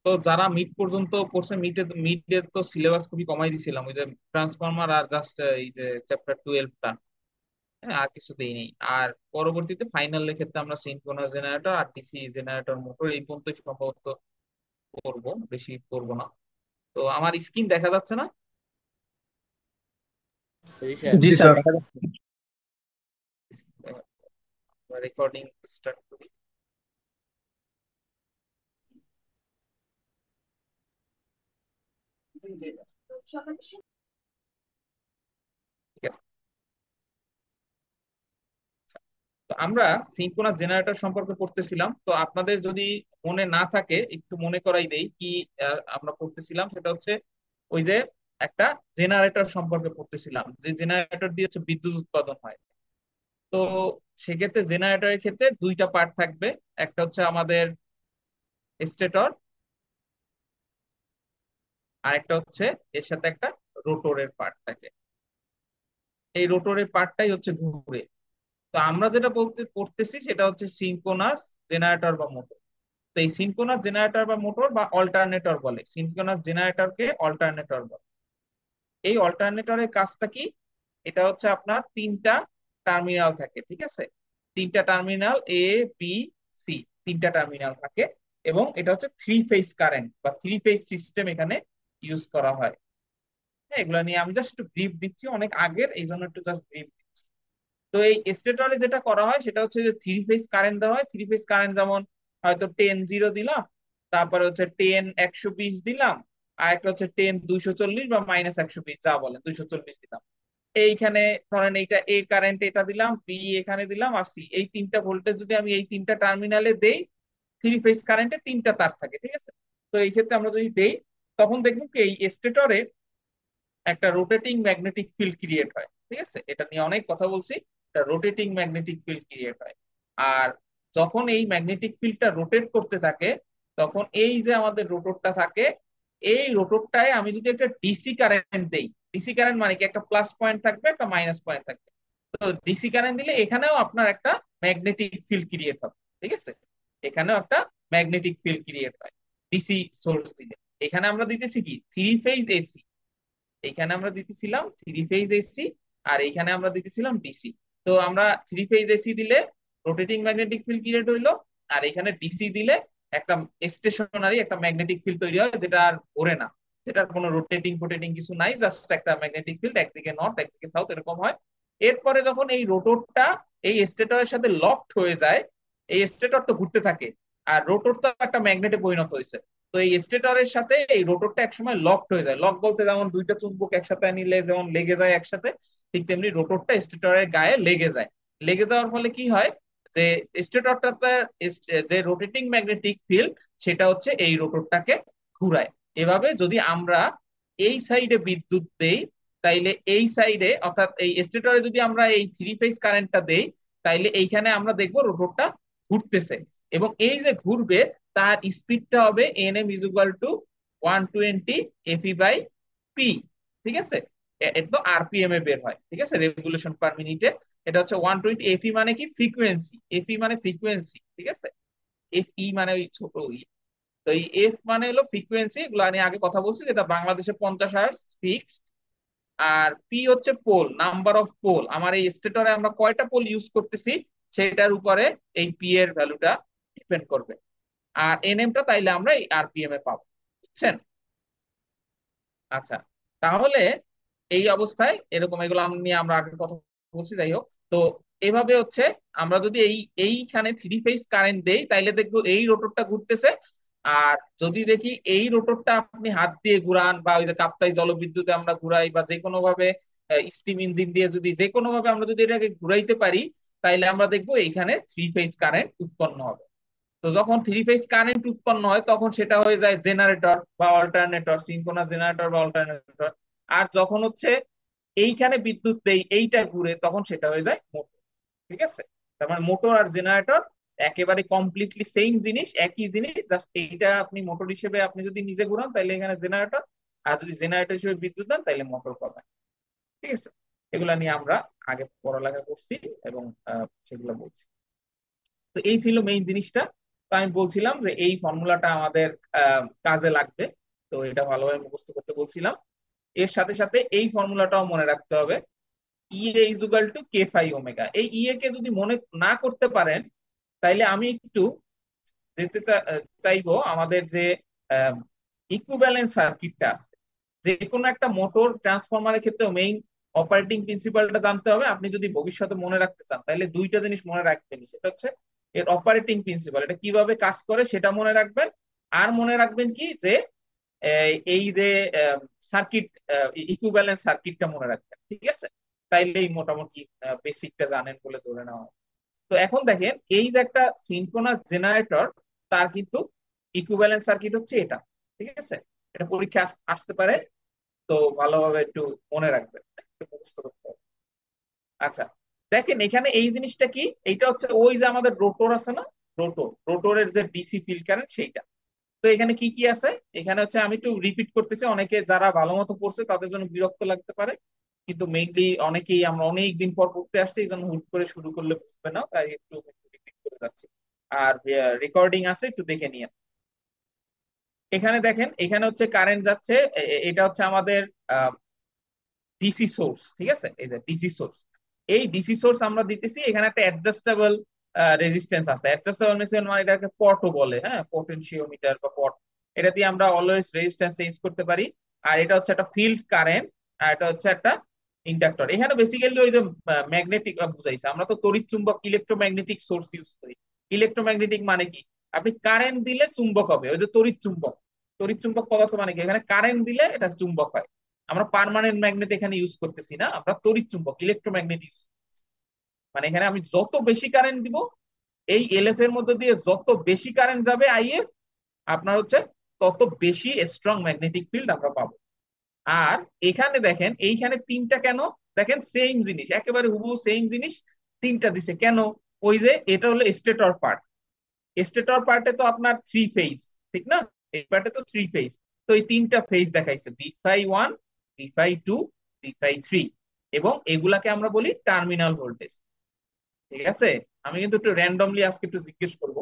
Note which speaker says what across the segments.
Speaker 1: তো যারা মিড পর্যন্ত পড়ছে, মিডের তো সিলেবাস খুবই কমাই দিছিলাম, ওই যে ট্রান্সফরমার আর জাস্ট এই যে চ্যাপ্টার 12টা। হ্যাঁ, আর কিছু দেই নেই। আর পরবর্তীতে ফাইনালের ক্ষেত্রে আমরা সিনক্রোনাস জেনারেটর আর ডিসি জেনারেটর মোটর এই পর্যন্ত সম্ভবত করবো, বেশি করবো না। তো আমার স্ক্রিন দেখা যাচ্ছে না?
Speaker 2: জি
Speaker 3: জি
Speaker 2: স্যার।
Speaker 3: স্যার।
Speaker 1: রেকর্ডিং স্টার্ট করি। ঠিক আছে। তো আমরা সিনক্রোনাস জেনারেটর সম্পর্কে পড়তেছিলাম, তো আপনাদের যদি মনে না থাকে একটু মনে করাই দেই কি আমরা পড়তেছিলাম। সেটা হচ্ছে ওই যে একটা জেনারেটর সম্পর্কে পড়তেছিলাম, যে জেনারেটর দিয়ে হচ্ছে বিদ্যুৎ উৎপাদন হয়। তো সেক্ষেত্রে জেনারেটরের ক্ষেত্রে দুইটা পার্ট থাকবে। একটা হচ্ছে আমাদের স্টেটর, আর একটা হচ্ছে এর সাথে একটা রোটরের পার্ট থাকে। এই রোটরের পার্টটাই হচ্ছে ঘুরে। তো আমরা যেটা বলতে পড়তেছি সেটা হচ্ছে সিনক্রোনাস জেনারেটর বা মোটর। তো এই সিনক্রোনাস জেনারেটর বা মোটর বা অল্টারনেটর বলে, সিনক্রোনাস জেনারেটরকে অল্টারনেটর বলে। এই অল্টারনেটরের কাজটা কি? এটা হচ্ছে আপনার তিনটা টার্মিনাল থাকে, ঠিক আছে? তিনটা টার্মিনাল, এ, বি, সি, তিনটা টার্মিনাল থাকে। এবং এটা হচ্ছে থ্রি ফেজ কারেন্ট বা থ্রি ফেজ সিস্টেম এখানে ইউজ করা হয়। হ্যাঁ, এগুলো নিয়ে আমি জাস্ট একটু ব্রিফ দিচ্ছি, অনেক আগের, এই জন্য একটু জাস্ট ব্রিফ দিচ্ছি। তো এই স্টেটরে যেটা করা হয় সেটা হচ্ছে যে থ্রি ফেজ কারেন্ট দেওয়া হয়। থ্রি ফেজ কারেন্ট যেমন হয়তো 10 0 দিলাম, তারপরে হচ্ছে 10 120 দিলাম, আর একটা হচ্ছে 10 240 বা -120, যা বলেন 240 দিলাম। এইখানে ধরেন এইটা এ কারেন্ট, এটা দিলাম, বি এখানে দিলাম, আর সি, এই তিনটা ভোল্টেজ যদি আমি এই তিনটা টার্মিনালে দেই, থ্রি ফেজ কারেন্টে তিনটা তার থাকে, ঠিক আছে? তো এই ক্ষেত্রে আমরা যদি দেই, তখন দেখবো কি এই স্টেটরে একটা রোটেটিং ম্যাগনেটিক ফিল্ড ক্রিয়েট হয়, ঠিক আছে? এটা নিয়ে অনেক কথা বলছি। একটা রোটেটিং ম্যাগনেটিক ফিল্ড ক্রিয়েট হয়। আর যখন এই ম্যাগনেটিক ফিল্ডটা রোটেট করতে থাকে, তখন এই যে আমাদের রোটরটা থাকে, এই রোটরটায় আমি যদি একটা ডিসি কারেন্ট দেই, ডিসি কারেন্ট মানে কি, একটা প্লাস পয়েন্ট থাকবে, একটা মাইনাস পয়েন্ট থাকবে। তো ডিসি কারেন্ট দিলে এখানেও আপনার একটা ম্যাগনেটিক ফিল্ড ক্রিয়েট হবে, ঠিক আছে? এখানেও একটা ম্যাগনেটিক ফিল্ড ক্রিয়েট হয় ডিসি সোর্স দিলে। এখানে আমরা দিতেছি কি, থ্রি ফেজ এসি। এইখানে আমরা দিতেছিলাম থ্রি ফেজ এসি, আর এইখানে আমরা দিতেছিলাম ডিসি। তো আমরা থ্রি ফেজ এসি দিলে রোটেটিং ম্যাগনেটিক ফিল্ড ক্রিয়েট হইলো, আর এখানে ডিসি দিলে একটা স্টেশনারি একটা ম্যাগনেটিক ফিল্ড তৈরি হয়, যেটা আর ঘোরে না, যেটার কোনো রোটেটিং ফোটেটিং কিছু নাই, জাস্ট একটা ম্যাগনেটিক ফিল্ড, একদিকে নর্থ একদিকে সাউথ এরকম হয়। এরপরে যখন এই রোটরটা এই স্টেটরের সাথে লকড হয়ে যায়, এই স্টেটর তো ঘুরতে থাকে, আর রোটর তো একটা ম্যাগনেটে পরিণত হয়েছে। তো এই স্টেটরের সাথে এই রোটরটা একসময় লকড হয়ে যায়। লক বলতে যেমন দুইটা চুম্বক একসাথে নিলে যেমন লেগে যায় একসাথে, ঠিক তেমনি রোটরটা স্টেটরের গায়ে লেগে যায়। লেগে যাওয়ার ফলে কি হয়, যে স্টেটরটাতে যে রোটেটিং ম্যাগনেটিক ফিল্ড, সেটা হচ্ছে এই রোটরটাকে ঘুরায়। এভাবে যদি আমরা এই সাইডে বিদ্যুৎ দেই, তাইলে এই সাইডে অর্থাৎ এই স্টেটরে যদি আমরা এই থ্রি ফেজ কারেন্টটা দেই, তাইলে এইখানে আমরা দেখবো রোটরটা ঘুরতেছে। এবং এই যে ঘুরবে, তার স্পিডটা হবে NM is equal to 120 F by P, ঠিক আছে? এটা তো আরপিএম এ বের হয়, ঠিক আছে, রেভলিউশন পার মিনিটে। এটা হচ্ছে 120। এফি মানে কি, ফ্রিকোয়েন্সি। এফি মানে ফ্রিকোয়েন্সি, ঠিক আছে? এফ ই মানে ওই ছোট ই। তো এই এফ মানে হলো ফ্রিকোয়েন্সি, এগুলো নিয়ে আগে কথা বলছি, যেটা বাংলাদেশে 50 হার্জ ফিক্সড। আর পি হচ্ছে পোল, নাম্বার অফ পোল, আমার এই স্টেটরে আমরা কয়টা পোল ইউজ করতেছি সেটার উপরে এই পি এর ভ্যালুটা ডিপেন্ড করবে। আর এনএমটা তাইলে আমরা এই আরপিএম এ পাবো, বুঝছেন? আচ্ছা, তাহলে এই অবস্থায় এরকম, এগুলো নিয়ে আমরা আগে কথা বলছি, যাই হোক। তো এভাবে হচ্ছে আমরা যদি এইখানে থ্রি ফেজ কারেন্ট দেই, তাইলে দেখবো এই রোটরটা ঘুরতেছে। আর যদি দেখি এই রোটরটা আপনি হাত দিয়ে ঘুরান, বা ওই যে কাপ্তাই জলবিদ্যুতে আমরা ঘুরাই, বা যে কোনো ভাবে স্টিম ইঞ্জিন দিয়ে যদি যে কোনো ভাবে আমরা যদি এটাকে ঘুরাইতে পারি, তাইলে আমরা দেখবো এইখানে থ্রি ফেজ কারেন্ট উৎপন্ন হবে। তো যখন থ্রি ফেজ কারেন্ট উৎপন্ন হয়, তখন সেটা হয়ে যায় জেনারেটর বা অল্টারনেটর, সিনক্রোনাস জেনারেটর বা অল্টারনেটর। আর যখন হচ্ছে এইখানে বিদ্যুৎ দেই, এইটা ঘুরে, তখন সেটা হয়ে যায় মোটর, ঠিক আছে? তার মানে মোটর আর জেনারেটর একেবারে কমপ্লিটলি সেম জিনিস, একই জিনিস, জাস্ট এইটা আপনি মোটর হিসেবে আপনি যদি নিজে ঘুরান তাহলে এখানে জেনারেটর, আর যদি জেনারেটর হিসেবে বিদ্যুৎ দেন তাহলে মোটর পাবেন, ঠিক আছে? এগুলা নিয়ে আমরা আগে পড়ালেখা করছি এবং সেগুলো বলছি। তো এই ছিল মেইন জিনিসটা। তো আমি বলছিলাম যে এই ফর্মুলাটা আমাদের কাজে লাগবে, তো এটা ভালোভাবে মুখস্থ করতে বলছিলাম। এর সাথে সাথে এই ফর্মুলাটাও মনে রাখতে হবে, EA is equal to K phi omega. এই ইএ কে যদি মনে না করতে পারেন, তাইলে আমি একটু চাইবো আমাদের যে ইকুইভ্যালেন্স সার্কিটটা আছে, যে কোনো একটা মোটর ট্রান্সফরমারের ক্ষেত্রে মেইন অপারেটিং প্রিন্সিপালটা জানতে হবে। আপনি যদি ভবিষ্যতে মনে রাখতে চান তাহলে দুইটা জিনিস মনে রাখবেন, সেটা হচ্ছে এর অপারেটিং প্রিন্সিপাল, এটা কিভাবে কাজ করে সেটা মনে রাখবেন। আর মনে রাখবেন কি যে এই যে সার্কিট, ইকুইভ্যালেন্স সার্কিটটা মনে রাখবেন, ঠিক আছে? তাইলেই মোটামুটি বেসিকটা জানেন বলে ধরে নেওয়া হয়। তো এখন দেখেন, এই যে একটা সিনক্রোনাস জেনারেটর, তার কিন্তু ইকুইভ্যালেন্স সার্কিট হচ্ছে এটা, ঠিক আছে? এটা পরীক্ষা আসতে পারে, তো ভালোভাবে একটু মনে রাখবেন, একটু মুখস্থ করতে হবে। আচ্ছা, দেখেন এখানে এই জিনিসটা কি, এইটা হচ্ছে ওই যে আমাদের রোটর আছে না, রোটরের যে ডিসি ফিল্ড কারেন্ট সেইটা। তো এখানে কি কি আছে, এখানে হচ্ছে আমি একটু রিপিট করতেছি, অনেকে যারা ভালো মতো পড়ছে তাদের জন্য বিরক্ত লাগতে পারে, কিন্তু মেইনলি অনেকেই আমরা অনেক দিন পর পড়তে আসছি, এই জন্য হুট করে শুরু করলে বুঝবে না, তাই একটু রিপিট করে যাচ্ছি। আর রেকর্ডিং আছে, একটু দেখে নিয়ে। এখানে দেখেন, এখানে হচ্ছে কারেন্ট যাচ্ছে, এটা হচ্ছে আমাদের ডিসি সোর্স, ঠিক আছে? এই যে ডিসি সোর্স, এই ডিসি সোর্স আমরা দিতেছি, এখানে একটা অ্যাডজাস্টেবল রেজিস্ট্যান্স আছে। অ্যাডজাস্টেবল মানে এটাকে পটও বলে, হ্যাঁ, পটেনশিওমিটার বা পট। এটা দিয়ে আমরা অলওয়েজ রেজিস্ট্যান্স চেঞ্জ করতে পারি। আর এটা হচ্ছে একটা ফিল্ড কারেন্ট, আর এটা হচ্ছে একটা ইন্ডাক্টর। এখানে বেসিক্যালি ওই যে ম্যাগনেটিক বুঝাইছে, আমরা তো তড়িৎ চুম্বক ইলেকট্রোম্যাগনেটিক সোর্স ইউজ করি। ইলেকট্রোম্যাগনেটিক মানে কি, আপনি কারেন্ট দিলে চুম্বক হবে, ওই যে তড়িৎ চুম্বক। তড়িৎ চুম্বক পদার্থ মানে কি, এখানে কারেন্ট দিলে এটা চুম্বক হয়। আমরা পার্মানেন্ট ম্যাগনেট এখানে ইউজ করতেছি না, আমরা তড়িৎ চুম্বক ইলেকট্রোম্যাগনেট ইউজ, মানে এখানে আমি যত বেশি কারেন্ট দিব, এই এলএফ এর মধ্যে দিয়ে যত বেশি কারেন্ট যাবে আইএফ, আপনার হচ্ছে তত বেশি স্ট্রং ম্যাগনেটিক ফিল্ড আমরা পাবো। আর এখানে দেখেন, এইখানে তিনটা কেন, দেখেন সেম জিনিস, একেবারে হুবহু সেম জিনিস, তিনটা দিছে কেন? ওই যে এটা হলো স্টেটর পার্ট, স্টেটর পার্টে তো আপনার থ্রি ফেজ, ঠিক না? এই পার্টে তো থ্রি ফেজ, তো এই তিনটা ফেজ দেখাইছে, B phi 1, B phi 2, B phi 3, এবং এগুলাকে আমরা বলি টার্মিনাল ভোল্টেজ, ঠিক আছে? আমি কিন্তু একটু র্যান্ডমলি আজকে একটু জিজ্ঞেস করব,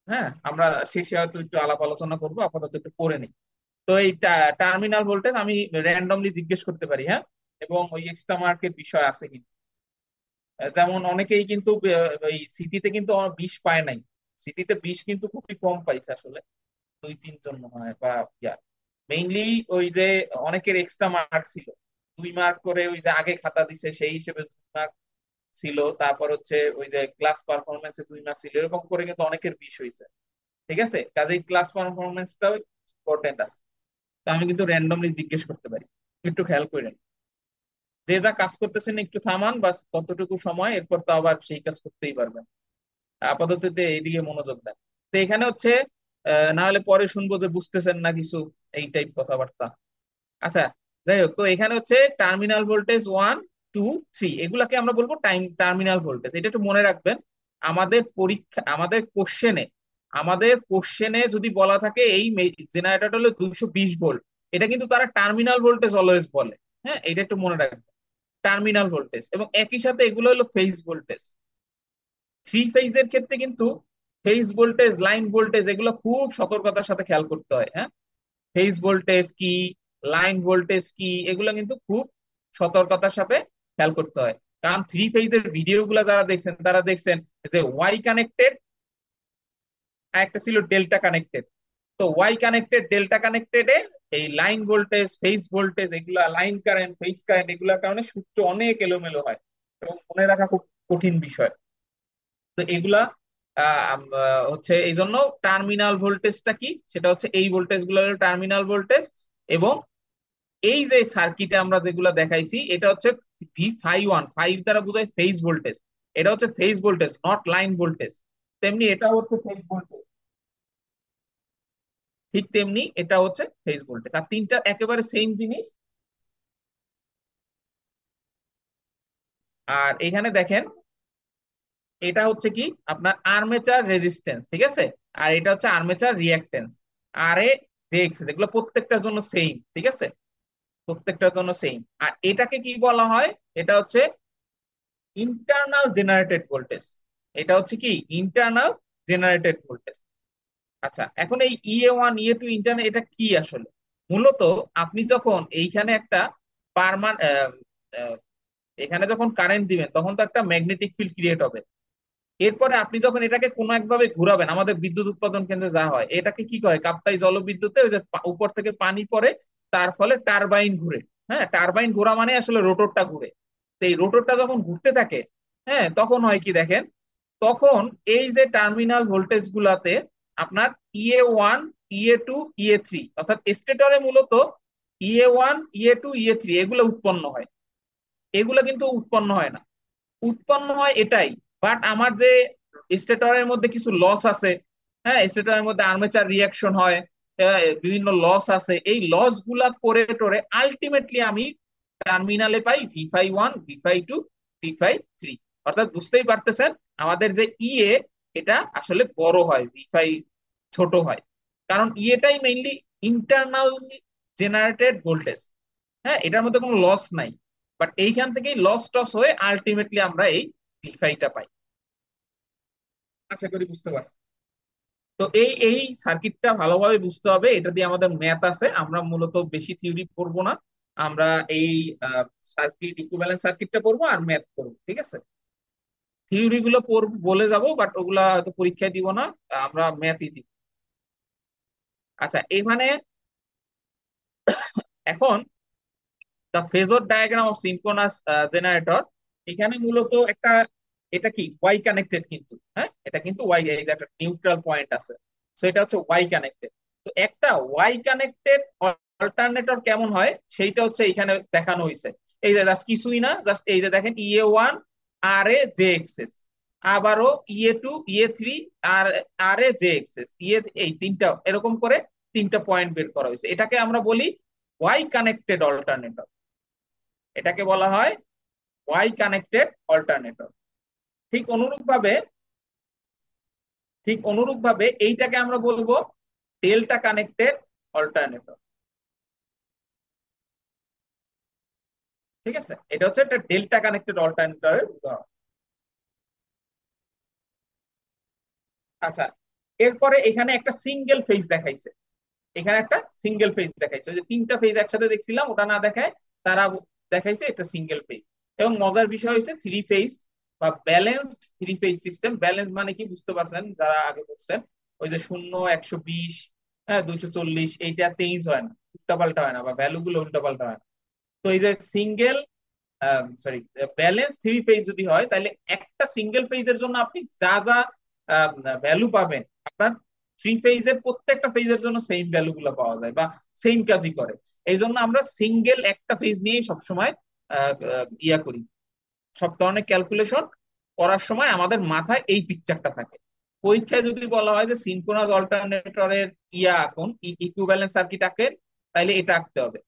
Speaker 1: হ্যাঁ, আমরা শেষে হয়তো একটু আলাপ আলোচনা করবো, আপাতত একটু করে নিই। তো এই টার্মিনাল ভোল্টেজ আমি র্যান্ডমলি জিজ্ঞেস করতে পারি, হ্যাঁ, এবং ওই এক্সট্রা মার্কের বিষয় আছে কিন্তু। যেমন অনেকেই কিন্তু ওই সিটিতে কিন্তু 20 পায় নাই, সিটিতে 20 কিন্তু খুবই কম পাইছে আসলে, 2-3 জন মনে হয়, বা ইয়া মেইনলি ওই যে অনেকের এক্সট্রা মার্ক ছিল, 2 মার্ক করে, ওই যে আগে খাতা দিছে সেই হিসেবে 2 মার্ক ছিল, তারপর হচ্ছে ওই যে ক্লাস পারফরমেন্সে 2 মার্ক ছিল, এরকম করে কিন্তু অনেকের 20 হয়েছে, ঠিক আছে? কাজেই ক্লাস পারফরমেন্সটাও ইম্পর্টেন্ট আছে। তো আমি কিন্তু র্যান্ডমলি জিজ্ঞেস করতে পারি, একটু খেয়াল করেন। যে যা কাজ করতেছেন একটু থামান, বাস কতটুকু সময়, এরপর তো আবার সেই কাজ করতেই পারবেন। আপাতত এইদিকে মনোযোগ দেন। তো এখানে হচ্ছে না হলে পরে শুনবো যে বুঝতেছেন না কিছু, এই টাইপ কথাবার্তা। আচ্ছা, যাই হোক, তো এখানে হচ্ছে টার্মিনাল ভোল্টেজ 1, 2, 3, এগুলাকে আমরা বলবো টার্মিনাল ভোল্টেজ। এটা একটু মনে রাখবেন, আমাদের পরীক্ষা, আমাদের কোশ্চেনে যদি বলা থাকে এই জেনারেটরটা হলো 220 ভোল্ট, এটা কিন্তু তারা টার্মিনাল ভোল্টেজ অলওয়েজ বলে, হ্যাঁ, এটা একটু মনে রাখবেন, টার্মিনাল ভোল্টেজ। এবং একই সাথে এগুলো হলো ফেজ ভোল্টেজ। থ্রি ফেজের ক্ষেত্রে কিন্তু ফেজ ভোল্টেজ, লাইন ভোল্টেজ, এগুলো খুব সতর্কতার সাথে খেয়াল করতে হয়, হ্যাঁ। ফেজ ভোল্টেজ কি, লাইন ভোল্টেজ কি, এগুলো কিন্তু খুব সতর্কতার সাথে খেয়াল করতে হয়। কারণ থ্রি ফেজের ভিডিও গুলা যারা দেখছেন তারা দেখছেন যে ওয়াই কানেক্টেড, আর একটা ছিল ডেল্টা কানেক্টেড। তো ওয়াই কানেক্টেড, ডেল্টা কানেক্টেডে এই লাইন ভোল্টেজ, ফেজ ভোল্টেজ, এগুলা লাইন কারেন্ট, ফেজ কারেন্ট, এগুলোর কারণে সূত্র অনেক এলোমেলো হয় এবং মনে রাখা খুব কঠিন বিষয়। তো এগুলা হচ্ছে এই জন্য টার্মিনাল ভোল্টেজটা কি, সেটা হচ্ছে এই ভোল্টেজ গুলো হলো টার্মিনাল ভোল্টেজ। এবং এই যে সার্কিটে আমরা যেগুলো দেখাইছি, এটা হচ্ছে ভি ফাই 1, ফাইভ দ্বারা বোঝায় ফেজ ভোল্টেজ, এটা হচ্ছে phase voltage, not line voltage. তেমনি এটা হচ্ছে ফেজ ভোল্টেজ, ঠিক তেমনি এটা হচ্ছে ফেজ ভোল্টেজ, আর তিনটা একেবারে সেম জিনিস। আর এখানে দেখেন, এটা হচ্ছে কি আপনার আর্মেচার রেজিস্ট্যান্স, ঠিক আছে? আর এটা হচ্ছে আর্মেচার রিঅ্যাকট্যান্স, আর এ জে এক্সএস, এগুলো প্রত্যেকটার জন্য সেম, ঠিক আছে? প্রত্যেকটার জন্য সেম। আর এটাকে কি বলা হয়, এটা হচ্ছে ইন্টারনাল জেনারেটেড ভোল্টেজ। এটা হচ্ছে কি ইন্টারনাল জেনারেটেড ভোল্টেজ। আচ্ছা, এখন এই ইএ1 ইএ2 ইন্টারনাল এটা কি আসলে? মূলত আপনি যখন এইখানে একটা পারমান এখানে যখন কারেন্ট দিবেন তখন তো একটা ম্যাগনেটিক ফিল্ড ক্রিয়েট হবে। এরপরে আপনি যখন এটাকে কোনো একভাবে ঘুরাবেন, আমাদের বিদ্যুৎ উৎপাদন কেন্দ্রে যা হয় এটাকে কি করে, কাপ্তাই জলবিদ্যুতে ওই যে উপর থেকে পানি পড়ে, তার ফলে টারবাইন ঘুরে। হ্যাঁ, টারবাইন ঘোরা মানে আসলে রোটরটা ঘুরে। তো এই রোটরটা যখন ঘুরতে থাকে, হ্যাঁ, তখন হয় কি দেখেন, তখন এই যে টার্মিনাল ভোল্টেজ গুলাতে আপনার ইএ1 ইএ2 ইএ3, অর্থাৎ স্টেটরে মূলত ইএ1 ইএ2 ইএ3 এগুলো উৎপন্ন হয়। এগুলো কিন্তু উৎপন্ন হয় না, উৎপন্ন হয় এটাই। বাট আমার যে স্টেটরের মধ্যে কিছু লস আছে, হ্যাঁ, স্টেটরের মধ্যে আর্মেচার রিয়াকশন হয়, বিভিন্ন লস আছে, এই লস গুলা করে টোরে আলটিমেটলি আমি টার্মিনালে পাই V phi 1, V phi 2, V phi 3। অর্থাৎ বুঝতেই পারতেছেন আমাদের যে ইএ এটা আসলে বড় হয়, ভি ফাই ছোট হয়, কারণ ইএটাই মেইনলি ইন্টারনাল জেনারেটেড ভোল্টেজ। হ্যাঁ, এটার মধ্যে কোনো লস নাই, বাট এইখান থেকেই লস টস হয়ে আলটিমেটলি আমরা এই ভি ফাইটা পাই। আশা করি বুঝতে পারছি। তো এই সার্কিটটা ভালোভাবে বুঝতে হবে, এটা দিয়ে আমাদের ম্যাথ আছে, আমরা মূলত বেশি থিওরি পড়বো না। আমরা এই সার্কিট ইকুইভ্যালেন্ট সার্কিটটা পড়বো আর ম্যাথ পড়বো, ঠিক আছে? থিওরি গুলো পড়বো বলে যাব, বাট ওগুলা হয়তো পরীক্ষায় দিব না, আমরা ম্যাথই দিব। আচ্ছা, এখানে এখন the phasor diagram of synchronous generator, এখানে মূলত একটা, এটা কি ওয়াই কানেক্টেড কিন্তু, হ্যাঁ, এটা কিন্তু ওয়াই, এই যে একটা নিউট্রাল পয়েন্ট আছে, তো এটা হচ্ছে ওয়াই কানেক্টেড। তো একটা ওয়াই কানেক্টেড অল্টারনেটর কেমন হয় সেইটা হচ্ছে এখানে দেখানো হয়েছে। এই যে জাস্ট কিছুই না, জাস্ট এই যে দেখেন ইএ1 আর এ জে এক্সএস, আবারও ইএ2 ইএ3 আর আর এ জে এক্সএস ইএ, এই তিনটা এরকম করে তিনটা পয়েন্ট বের করা হয়েছে, এটাকে আমরা বলি ওয়াই কানেক্টেড অল্টারনেটর। এটাকে বলা হয় ওয়াই কানেক্টেড অল্টারনেটর। ঠিক অনুরূপ ভাবে ঠিক অনুরূপ ভাবে এইটাকে আমরা বলবো ডেল্টা কানেক্টেড অল্টারনেটর। ঠিক আছে, এটা হচ্ছে একটা ডেল্টা কানেক্টেড অল্টারনেটরের উদাহরণ। আচ্ছা, এরপরে এখানে একটা সিঙ্গেল ফেজ দেখাইছে, এখানে একটা সিঙ্গেল ফেজ দেখাইছে, ওই যে তিনটা ফেজ একসাথে দেখছিলাম ওটা না দেখায় তারা দেখাইছে একটা সিঙ্গেল ফেজ। এবং মজার বিষয় হচ্ছে থ্রি ফেজ বা balanced three phase system. Balance মানে কি বুঝতে পারছেন যারা আগে পড়ছেন, ওই যে 0, 120, হ্যাঁ, 240, এইটা চেঞ্জ হয় না, উল্টাপাল্টা হয় না, বা ভ্যালু গুলো উল্টাপাল্টা হয় না। তো এই যে single, sorry, balance three phase যদি হয় তাহলে একটা সিঙ্গেল ফেজের জন্য আপনি যা যা ভ্যালু পাবেন, আপনার থ্রি ফেজের প্রত্যেকটা ফেজের জন্য সেম ভ্যালু গুলো পাওয়া যায় বা সেম কাজই করে। এই জন্য আমরা সিঙ্গেল একটা ফেজ নিয়েই সবসময় ইয়া করি, সব ধরনের ক্যালকুলেশন করার সময় আমাদের মাথায় এই পিকচারটা থাকে। পরীক্ষায় যদি বলা হয় যে সিনক্রোনাস অল্টারনেটরের ইয়া আঁকুন, ইকুইভ্যালেন্ট সার্কিট আঁকেন, তাহলে এটা আঁকতে হবে।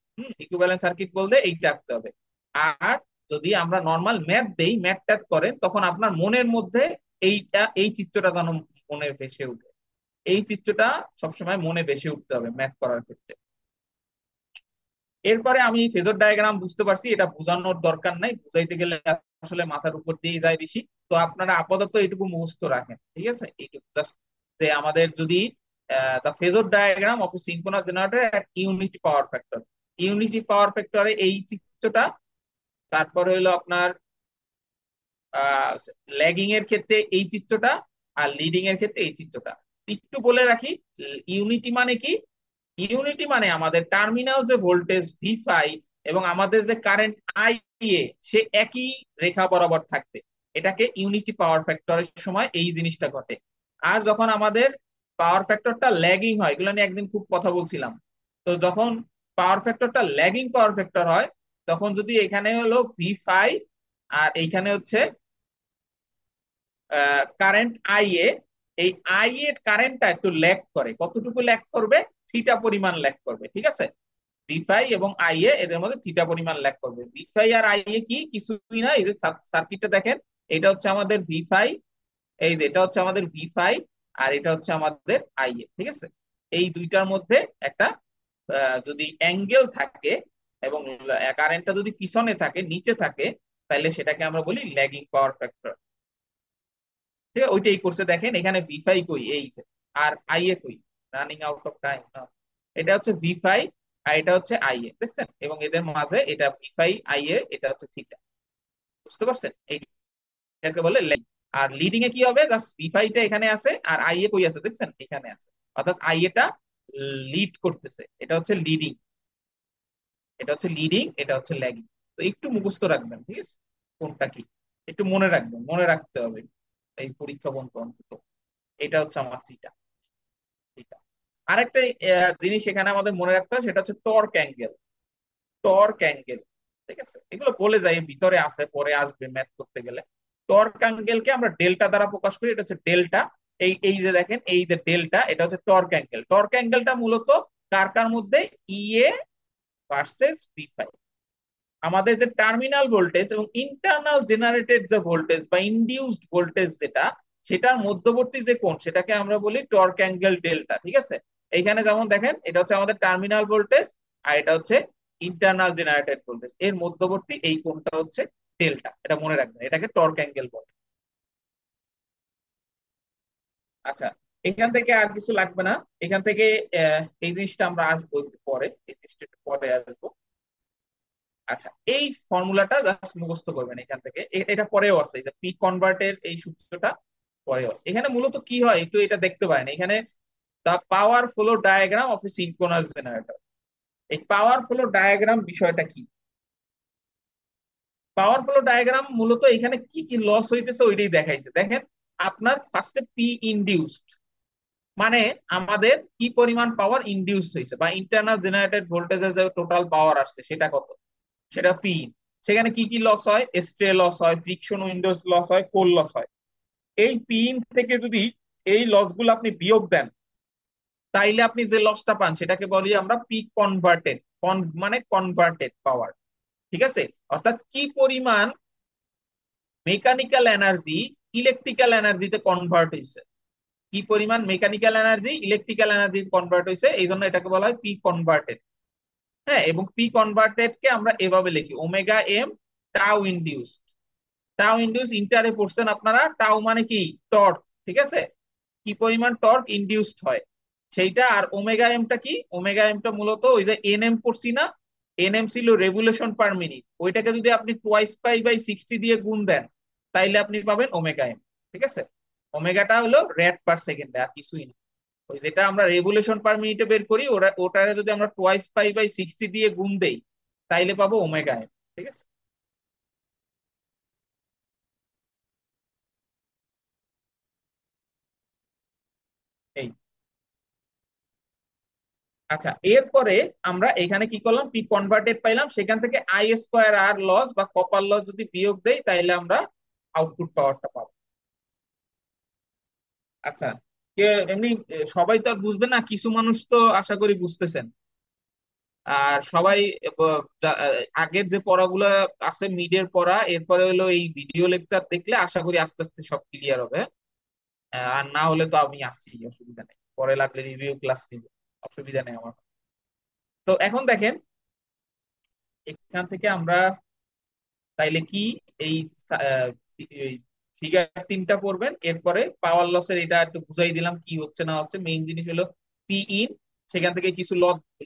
Speaker 1: ইকুইভ্যালেন্ট সার্কিট বলতে এইটা আঁকতে হবে। আর যদি আমরা নর্মাল ম্যাথ দেই, ম্যাথ ট্যাথ করেন, তখন আপনার মনের মধ্যে এইটা, এই চিত্রটা যেন মনে ভেসে উঠে। এই চিত্রটা সবসময় মনে ভেসে উঠতে হবে ম্যাথ করার ক্ষেত্রে। এরপরে আমি ফেজর ডায়াগ্রাম বুঝতে পারছি, এটা বোঝানোর দরকার নাই, বুঝাইতে গেলে আসলে মাথার উপর দিয়ে যায় বেশি। তো আপনারা আপাতত এটুকু মুখস্থ রাখেন, ঠিক আছে? এইটুকু জাস্ট, যে আমাদের যদি the phasor diagram of synchronous generator at unity power factor, unity power ফ্যাক্টরে এই চিত্রটা, তারপর হইলো আপনার ল্যাগিং এর ক্ষেত্রে এই চিত্রটা, আর লিডিং এর ক্ষেত্রে এই চিত্রটা। একটু বলে রাখি, ইউনিটি মানে কি? ইউনিটি মানে আমাদের টার্মিনাল যে ভোল্টেজ ভি ফাই এবং আমাদের যে কারেন্ট আই এ, সে একই রেখা বরাবর থাকবে। এটাকে ইউনিটি পাওয়ার ফ্যাক্টরের সময় এই জিনিসটা ঘটে। আর যখন আমাদের পাওয়ার ফ্যাক্টরটা ল্যাগিং হয়, এগুলো নিয়ে একদিন খুব কথা বলছিলাম, তো যখন পাওয়ার ফ্যাক্টরটা ল্যাগিং পাওয়ার ফ্যাক্টর হয়, তখন যদি এখানে হলো ভি ফাই আর এইখানে হচ্ছে কারেন্ট আই এ, এই আই এর কারেন্টটা একটু ল্যাগ করে, কতটুকু ল্যাগ করবে? থিটা পরিমাণ ল্যাগ করবে, ঠিক আছে? ভি ফাই এবং আই এ এদের মধ্যে থিটা পরিমাণ ল্যাগ করবে। ভি ফাই আর আই এ কি, কিছুই না, এই যে সার্কিটটা দেখেন, এটা হচ্ছে আমাদের ভি ফাই, এই যে এটা হচ্ছে আমাদের ভি ফাই, আর এটা হচ্ছে আমাদের আই এ, ঠিক আছে? এই দুইটার মধ্যে একটা যদি অ্যাঙ্গেল থাকে এবং কারেন্টটা যদি পিছনে থাকে, নিচে থাকে, তাহলে সেটাকে আমরা বলি ল্যাগিং পাওয়ার ফ্যাক্টর। ঠিক আছে, ওইটাই করছে। দেখেন এখানে ভি5 কই, এই যে, আর আইএ কই, রানিং আউট অফ টাইম। এটা হচ্ছে ভি5 আর এটা হচ্ছে আইএ, দেখছেন? এবং এদের মাঝে এটা ভি5 আইএ, এটা হচ্ছে থিটা। বুঝতে পারছেন? এইটাকে বলে ল্যাগ। আর লিডিং এ কি হবে, জাস্ট ভি5 টা এখানে আছে আর আইএ কই আছে, দেখছেন? এখানে আছে। অর্থাৎ আইএ টা লিড করতেছে, এটা হচ্ছে লিডিং। এটা হচ্ছে লিডিং, এটা হচ্ছে ল্যাগিং। তো একটু মুখস্থ রাখবেন, ঠিক আছে, কোনটা কি একটু মনে রাখবেন, মনে রাখতে হবে এই পরীক্ষা বন্ধু অন্তত। এটা হচ্ছে আমার থিটা। থিটা। আরেকটা জিনিস এখানে আমাদের মনে রাখতে হবে, সেটা হচ্ছে টর্ক অ্যাঙ্গেল। টর্ক অ্যাঙ্গেল, ঠিক আছে, এগুলো বলে যাই, ভিতরে আছে, পরে আসবে ম্যাথ করতে গেলে। টর্ক অ্যাঙ্গেলকে আমরা ডেল্টা দ্বারা প্রকাশ করি, এটা হচ্ছে ডেল্টা। এই এই যে দেখেন, এই যে ডেল্টা, এটা হচ্ছে টর্ক অ্যাঙ্গেল। টর্ক অ্যাঙ্গেলটা মূলত কার কার মধ্যে, ইএ ভার্সেস ভি5। আমাদের যে টার্মিনাল ভোল্টেজ এবং ইন্টারনাল জেনারেটেড যে ভোল্টেজ বা ইনডিউসড ভোল্টেজ যেটা, সেটার মধ্যবর্তী যে কোণ, সেটাকে আমরা বলি টর্ক অ্যাঙ্গেল ডেল্টা। ঠিক আছে, এইখানে যেমন দেখেন, এটা হচ্ছে আমাদের টার্মিনাল ভোল্টেজ আর এটা হচ্ছে ইন্টারনাল জেনারেটেড ভোল্টেজ, এর মধ্যবর্তী এই কোণটা হচ্ছে ডেল্টা। এটা মনে রাখবেন, এটাকে টর্ক অ্যাঙ্গেল বলে। আচ্ছা, এখান থেকে আর কিছু লাগবে না। এখান থেকে এই জিনিসটা আমরা আসবো একটু পরে, এই জিনিসটা একটু পরে আসবো। আচ্ছা, এই ফর্মুলাটা জাস্ট মুখস্থ করবেন এখান থেকে। এটা পরেও আছে, এই যে পি কনভার্টের এই সূত্রটা পরেও আছে। এখানে মূলত কি হয় একটু এটা দেখতে পারেন, এখানে the power flow diagram of a synchronous generator. এই পাওয়ার ফ্লো ডায়াগ্রাম বিষয়টা কি? পাওয়ার ফ্লো ডায়াগ্রাম মূলত এখানে কি কি লস হইতেছে ওইটাই দেখাইছে। দেখেন, আপনার ফার্স্টে পি ইনডিউসড, মানে আমাদের কি পরিমাণ পাওয়ার ইনডিউসড হয়েছে বা ইন্টারনাল জেনারেটেড ভোল্টেজের যে টোটাল পাওয়ার আসছে সেটা কত, সেটা পি। সেখানে কি কি লস হয়, স্ট্রে লস হয়, ফ্রিকশন উইন্ডোজ লস হয়, কোল লস হয়। এই পিন থেকে যদি এই লস গুলো আপনি বিয়োগ দেন, তাইলে আপনি যে লসটা পান সেটাকে বলি আমরা পিক কনভার্টেড। মানে কনভার্টেড পাওয়ার। ঠিক আছে, অর্থাৎ কি পরিমাণ মেকানিক্যাল এনার্জি ইলেকট্রিক্যাল এনার্জিতে কনভার্ট হয়েছে, কি পরিমাণ mechanical energy electrical energy convert হয়েছে, এই জন্য এটাকে বলা হয় পিক কনভার্টেড। হ্যাঁ, এবং পি কনভার্টেড কে আমরা এভাবে লিখি omega M tau induced. Tau induced ইন্টারে পড়ছেন আপনারা, টাউ মানে কি, টর্ক। ঠিক আছে, কি পরিমাণ টর্ক ইনডিউসড হয় সেইটা। আর ওমেগা এমটা কি, ওমেগা এমটা মূলত ওই যে এনএম পড়ছি না, এনএম ছিল রেভলিউশন পার মিনিট, ওইটাকে যদি আপনি টোয়াইস পাই বাই 60 দিয়ে গুণ দেন, তাইলে আপনি পাবেন ওমেগা এম। ঠিক আছে, ওমেগাটা হলো রেড পার সেকেন্ডে, আর কিছুই না। ওই যেটা আমরা রেভলিউশন পার মিনিটে বের করি, ওটারে যদি আমরা টোয়াইস পাই বাই 60 দিয়ে গুণ দেই, তাইলে পাবো ওমেগা এম। ঠিক আছে, এই। আচ্ছা, এরপরে আমরা এখানে কি করলাম, পি কনভার্টেড পাইলাম, সেখান থেকে আই স্কোয়ার আর লস বা কপার লস যদি বিয়োগ দেই, তাইলে আমরা আউটপুট পাওয়ারটা পাবো। আচ্ছা, কে এমনি সবাই তো আর বুঝবে না, কিছু মানুষ তো আশা করি বুঝতেছেন। আর সবাই আগের যে পড়াগুলো আছে, মিডের পড়া, এরপরে হলো এই ভিডিও লেকচার দেখলে আশা করি আস্তে আস্তে সব ক্লিয়ার হবে। আর না হলে তো আমি আসি, অসুবিধা নেই, পরে লাগলে রিভিউ ক্লাস নিব, অসুবিধা নেই আমার। তো এখন দেখেন, এখান থেকে আমরা তাইলে কি, এই ফিগার তিনটা পড়বেন, এরপরে পাওয়ার লসের এটা একটু বুঝাই দিলাম কি হচ্ছে না হচ্ছে। মেইন জিনিস হলো পি ইন, সেখান থেকে কিছু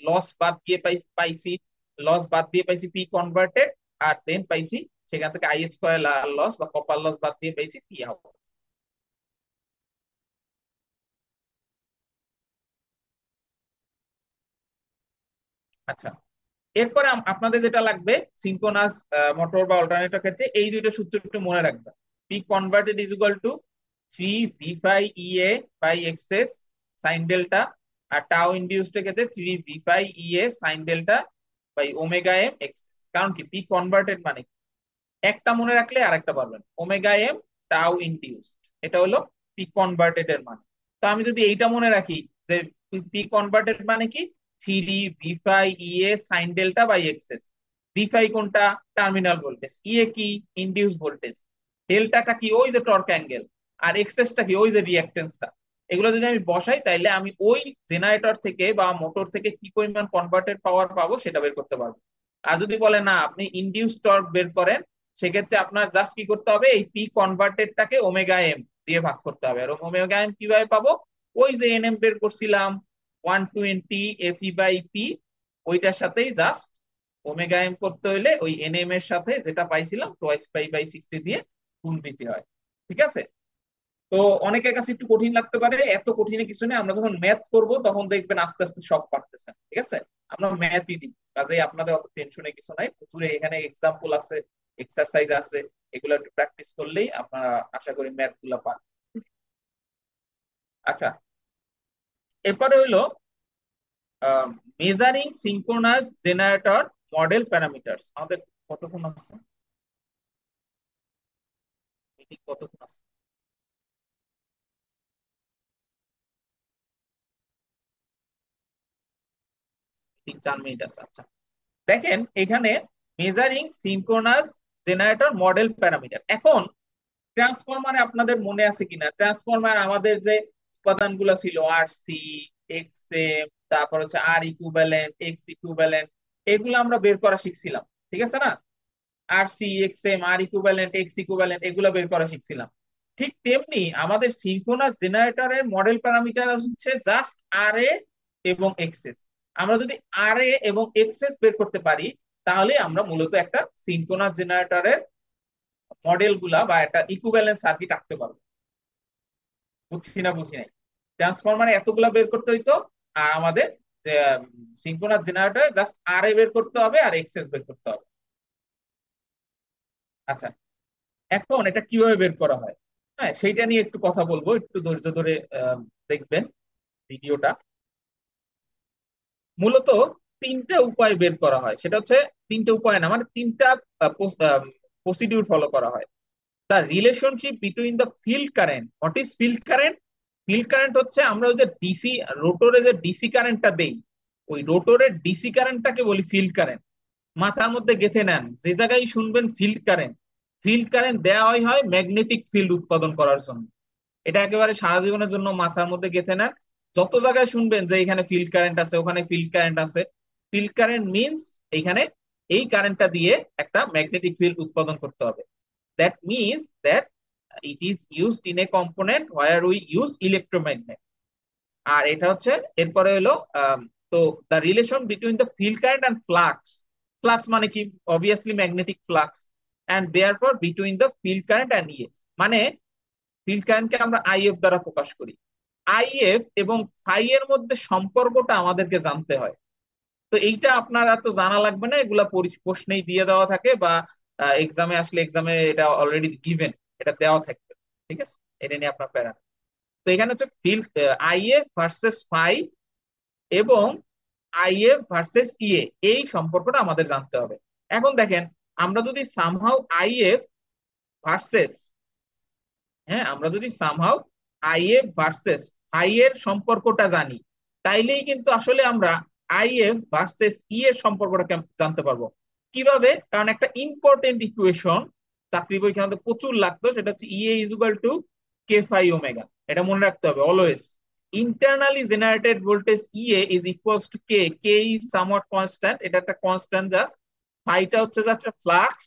Speaker 1: লস বাদ দিয়ে পাইছি, লস বাদ দিয়ে পাইছি পি কনভার্টেড, আর দেন পাইছি সেখান থেকে আই স্কোয়ার লস বা কপার লস বাদ দিয়ে পাইছি পি আউট। আচ্ছা, এরপরে আপনাদের যেটা লাগবে, সিনক্রোনাস মোটর বা অল্টারনেটর ক্ষেত্রে এই দুইটা সূত্র একটু মনে রাখবেন। P converted is equal to 3 v5 by XS sine delta, আর টাউ ইনডিউসড এর ক্ষেত্রে 3 v5 sine delta by omega M XS. কারণ কি, পি কনভার্টেড মানে কি? একটা মনে রাখলে আরেকটা পারবেন, ওমেগা এম টাউ ইনডিউসড, এটা হলো পি কনভার্টেড এর মানে। তো আমি যদি এইটা মনে রাখি যে পি কনভার্টেড মানে কি, 3 v5 sine delta by XS. V five কোনটা, টার্মিনাল ভোল্টেজ, কি ইনডিউস ভোল্টেজ, ডেল্টাটা কি, ওই যে টর্ক অ্যাঙ্গেল, আর এক্সএসটা কি, ওই যে রিঅ্যাকটেন্সটা। এগুলো যদি আমি বসাই, তাইলে আমি ওই জেনারেটর থেকে বা মোটর থেকে কি পরিমাণ কনভার্টেড পাওয়ার পাবো সেটা বের করতে পারবো। আর যদি বলে না আপনি ইনডিউস টর্ক বের করেন, সেক্ষেত্রে আপনার জাস্ট কি করতে হবে, এই পি কনভার্টেডটাকে ওমেগা এম দিয়ে ভাগ করতে হবে। আর ওমেগা এম কিভাবে পাবো? ওই যে এনএম বের করছিলাম 120 এফি বাই পি, ওইটার সাথেই জাস্ট ওমেগা এম করতে হইলে ওই এনএম এর সাথে যেটা পাইছিলাম টোয়াইস পাই বাই 60 দিয়ে গুণ দিতে হয়। ঠিক আছে? তো অনেকের কাছে একটু কঠিন লাগতে পারে, এত কঠিন কিছু নেই, আমরা যখন ম্যাথ করব তখন দেখবেন আস্তে আস্তে সব পারতেছেন। ঠিক আছে? আমরা ম্যাথই দিই, কাজেই আপনাদের অত টেনশনের কিছু নাই, প্রচুর এখানে এক্সাম্পল আছে, এক্সারসাইজ আছে, এগুলো একটু প্র্যাকটিস করলেই আপনারা আশা করি ম্যাথ গুলা পান। আচ্ছা, এরপরে হইলো measuring synchronous generator model parameters. আমাদের কতক্ষণ আছে? মিটিং কতক্ষণ আছে? 3-4 মিনিট আছে। আচ্ছা, দেখেন এখানে measuring synchronous generator model parameter. এখন ট্রান্সফরমারে আপনাদের মনে আছে কিনা, ট্রান্সফরমার আমাদের যে উপাদানগুলো ছিল আর সি, এক্স এম, তারপর হচ্ছে আর ইকুইভ্যালেন্ট, এক্স ইকুইভ্যালেন্ট, এগুলো আমরা বের করা শিখছিলাম। ঠিক আছে না? আর সি, এক্স এম, আর ইকুইভ্যালেন্ট, এক্স ইকুইভ্যালেন্ট, এগুলো বের করা শিখছিলাম। ঠিক তেমনি আমাদের সিনক্রোনাস জেনারেটরের মডেল প্যারামিটার হচ্ছে জাস্ট আর এ এবং এক্সএস। আমরা যদি আর এ এবং এক্সএস বের করতে পারি, তাহলে আমরা মূলত একটা সিনক্রোনাস জেনারেটরের মডেল গুলা বা একটা ইকুইভ্যালেন্ট সার্কিট আঁকতে পারবো। বুঝছি না বুঝি নাই? ট্রান্সফরমারে এতগুলা বের করতে হইতো, আর আমাদের যে সিনক্রোনাস জেনারেটরে জাস্ট আর এ বের করতে হবে আর এক্সএস বের করতে হবে। আচ্ছা, এখন এটা কিভাবে বের করা হয়, হ্যাঁ সেইটা নিয়ে একটু কথা বলবো, একটু ধৈর্য ধরে দেখবেন ভিডিওটা। মূলত তিনটা উপায় বের করা হয়, সেটা হচ্ছে তিনটা উপায় না, মানে তিনটা প্রসিডিউর ফলো করা হয়। The relationship between the field current. What is field current? Field current হচ্ছে আমরা ওই যে ডিসি রোটরে যে ডিসি কারেন্টটা দেই, ওই রোটরের ডিসি কারেন্টটাকে বলি ফিল্ড কারেন্ট। মাথার মধ্যে গেঁথে নেন, যে জায়গায় শুনবেন ফিল্ড কারেন্ট, ফিল্ড কারেন্ট দেওয়া হয় ম্যাগনেটিক ফিল্ড উৎপাদন করার জন্য। এটা একেবারে সারা জীবনের জন্য মাথার মধ্যে গেঁথে নেন। যত জায়গায় শুনবেন যে এখানে ফিল্ড কারেন্ট আছে, ওখানে ফিল্ড কারেন্ট আছে, ফিল্ড কারেন্ট মিনস এইখানে এই কারেন্টটা দিয়ে একটা ম্যাগনেটিক ফিল্ড উৎপাদন করতে হবে। That means that it is used in a component where we use electromagnet. আর এটা হচ্ছে এরপরে হলো তো the relation between the field current and flux. Flux মানে কি? Obviously magnetic flux. And therefore between the field current and ইয়ে, মানে ফিল্ড কারেন্টকে আমরা আইএফ দ্বারা প্রকাশ করি। আইএফ এবং ফাই এর মধ্যে সম্পর্কটা আমাদেরকে জানতে হয়। তো এইটা আপনারা তো জানা লাগবে না, এগুলা প্রশ্নেই দিয়ে দেওয়া থাকে, বা এক্সামে আসলে এক্সামে এটা অলরেডি গিভেন, এটা দেওয়া থাকবে। ঠিক আছে? এটা নিয়ে আপনার প্যারা নেই। তো এখানে হচ্ছে ফিল্ড আইএফ ভার্সেস ফাই এবং আইএফ ভার্সেস ইএ, এই সম্পর্কটা আমাদের জানতে হবে। এখন দেখেন, আমরা যদি সামহাউ আইএফ ভার্সেস, হ্যাঁ আমরা যদি সামহাউ আইএফ ভার্সেস আই এর সম্পর্কটা জানি, তাইলেই কিন্তু আসলে আমরা আইএফ ভার্সেস ই এর সম্পর্কটা জানতে পারবো। কিভাবে? কারণ একটা ইম্পর্টেন্ট ইকুয়েশন চাকরি পরীক্ষাতে প্রচুর লাগতো, সেটা হচ্ছে EA is equal to K phi omega. এটা মনে রাখতে হবে always. Internally generated voltage EA is equals to K, K is somewhat constant, এটা একটা কনস্ট্যান্ট জাস্ট। ফাইটা হচ্ছে জাস্ট ফ্লাক্স,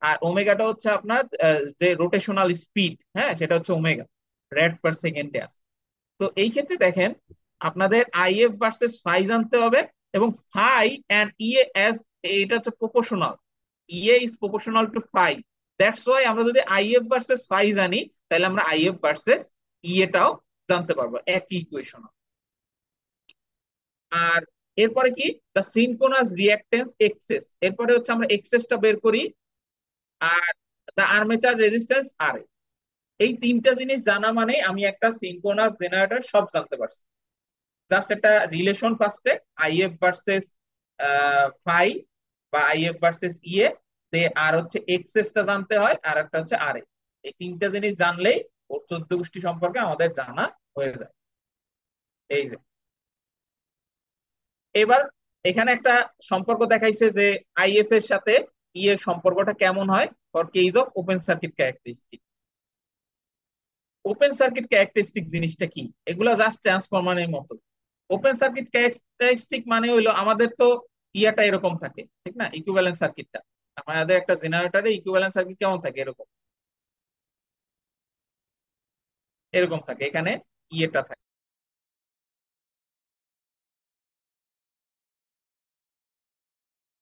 Speaker 1: আর ওমেগাটা হচ্ছে আপনার যে রোটেশনাল স্পিড, হ্যাঁ সেটা হচ্ছে ওমেগা, রেড পার সেকেন্ডে আছে। তো এই ক্ষেত্রে দেখেন, আপনাদের আইএফ ভার্সেস ফাই জানতে হবে, এবং ফাই এন্ড ইএ এস, এটা হচ্ছে proportional, EA is proportional to phi. That's why আমরা যদি আইএফ ভার্সেস ফাই জানি, তাহলে আমরা আইএফ ভার্সেস ইএটাও জানতে পারবো একই ইকুয়েশন। আর এরপরে কি? দ্য সিনক্রোনাস রিঅ্যাকটেন্স এক্সেস, এরপরে হচ্ছে আমরা এক্সেসটা বের করি। আর দ্য আর্মেচার রেজিস্ট্যান্স আর, এই তিনটা জিনিস জানা মানে আমি একটা সিনক্রোনাস জেনারেটর সব জানতে পারছি। জাস্ট একটা রিলেশন ফার্স্টে, আইএফ ভার্সেস ফাই বা আইএফ ভার্সেস ইএ, আর হচ্ছে এক্সেসটা জানতে হয়, আর একটা হচ্ছে আর এ। এই তিনটা জিনিস জানলেই ওর 14 গোষ্ঠী সম্পর্কে আমাদের জানা হয়ে যায়। এই যে এবার এখানে একটা সম্পর্ক দেখাইছে যে আইএফ এর সাথে ই এর সম্পর্কটা কেমন হয় for case of open circuit characteristic. Open circuit characteristic জিনিসটা কি? এগুলা জাস্ট ট্রান্সফরমারের মতো। ওপেন সার্কিট ক্যারেক্টারিস্টিক মানে হইলো আমাদের তো ইয়াটা এরকম থাকে, ঠিক না? ইকুইভ্যালেন্ট সার্কিটটা, আমাদের একটা জেনারেটরে ইকুইভ্যালেন্ট সার্কিট কেমন থাকে? এরকম। এরকম থাকে, এখানে ইয়েটা থাকে।